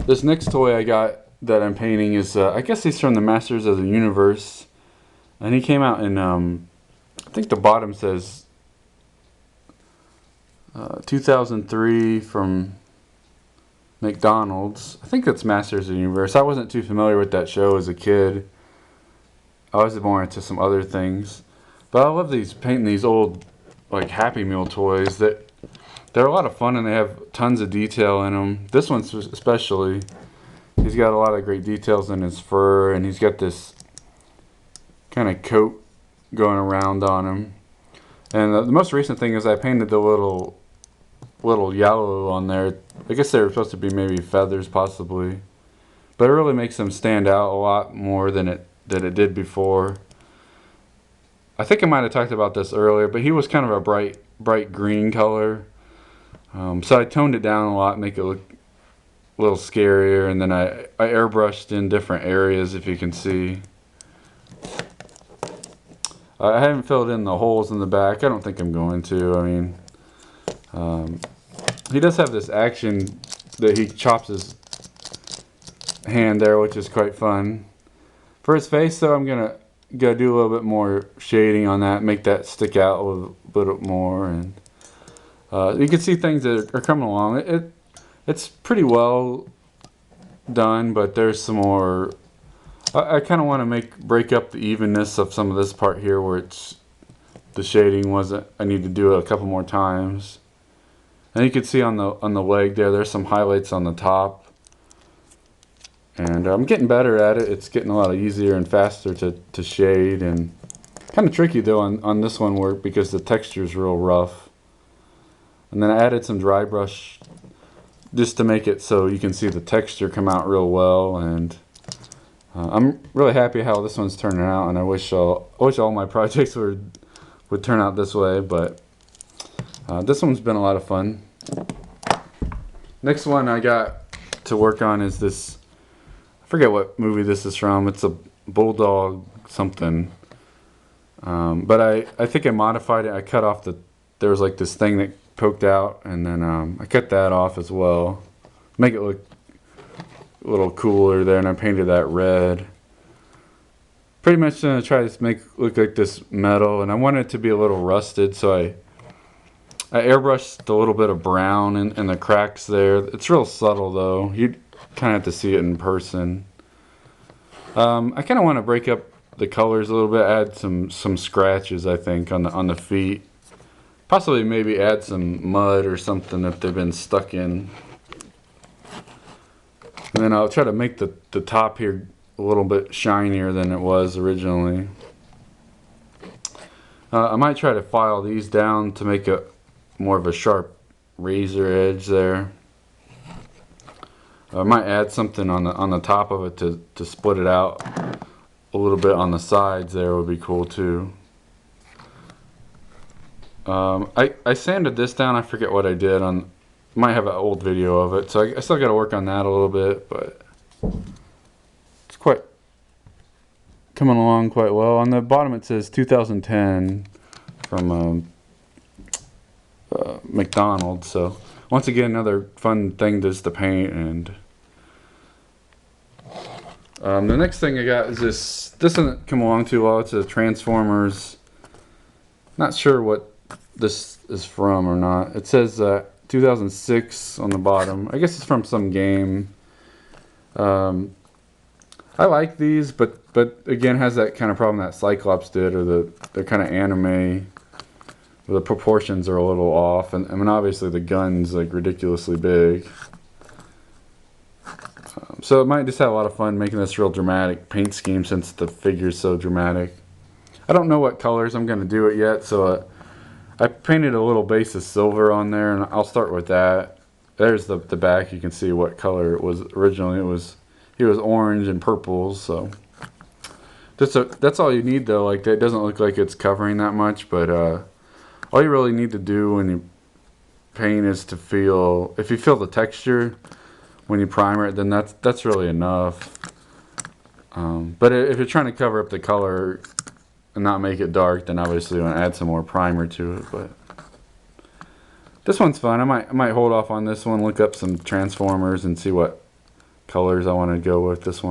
This next toy I got that I'm painting is, I guess he's from the Masters of the Universe. And he came out in, I think the bottom says 2003 from McDonald's. I think that's Masters of the Universe. I wasn't too familiar with that show as a kid. I was more into some other things. But I love painting these old, like, Happy Meal toys. They're a lot of fun and they have tons of detail in them. This one especially. He's got a lot of great details in his fur, and he's got this kind of coat going around on him. And the most recent thing is I painted the little yellow on there. I guess they were supposed to be maybe feathers possibly, but it really makes them stand out a lot more than it did before. I think I might have talked about this earlier, but he was kind of a bright green color, so I toned it down a lot, make it look a little scarier, and then I airbrushed in different areas, if you can see. I haven't filled in the holes in the back. I don't think I'm going to. I mean, he does have this action that he chops his hand there, which is quite fun. For his face, though, I'm gonna do a little bit more shading on that, make that stick out a little bit more, and you can see things that are coming along. It's pretty well done, but there's some more. I kind of want to break up the evenness of some of this part here where the shading wasn't. I need to do it a couple more times. And you can see on the leg there's some highlights on the top. And I'm getting better at it. It's getting a lot easier and faster to shade, and kind of tricky though on this one because the texture is real rough. And then I added some dry brush just to make it so you can see the texture come out real well, and I'm really happy how this one's turning out, and I wish all my projects would turn out this way, but this one's been a lot of fun. Next one I got to work on is this, I forget what movie this is from. It's a bulldog something, but I think I modified it. I cut off there was like this thing that poked out, and then I cut that off as well, make it look a little cooler there, and I painted that red. Pretty much gonna try to make it look like this metal, and I want it to be a little rusted, so I airbrushed a little bit of brown in the cracks there. It's real subtle though. You kind of have to see it in person. I kind of want to break up the colors a little bit, add some scratches, I think, on the feet. Possibly maybe add some mud or something if they've been stuck in. And then I'll try to make the top here a little bit shinier than it was originally. I might try to file these down to make it more of a sharp razor edge there. I might add something on the top of it to split it out a little bit on the sides there would be cool too. I sanded this down. I forget what I did might have an old video of it, so I still got to work on that a little bit, but it's quite coming along quite well. On the bottom it says 2010 from McDonald's, so once again another fun thing just to paint. And the next thing I got is this doesn't come along too well. It's a Transformers, not sure what this is from or not. It says 2006 on the bottom. I guess it's from some game. I like these, but again has that kind of problem that Cyclops did, or they're kind of anime. The proportions are a little off, and I mean obviously the gun's like ridiculously big. So it might just have a lot of fun making this real dramatic paint scheme since the figure's so dramatic. I don't know what colors I'm going to do it yet, so I painted a little base of silver on there, and I'll start with that. There's the back. You can see what color it was originally. He was orange and purple, so that's all you need though. Like, it doesn't look like it's covering that much, but all you really need to do when you paint is to feel, if you feel the texture when you primer it, then that's really enough. But if you're trying to cover up the color and not make it dark, then obviously you want to add some more primer to it. But this one's fun. I might hold off on this one, look up some Transformers and see what colors I want to go with this one.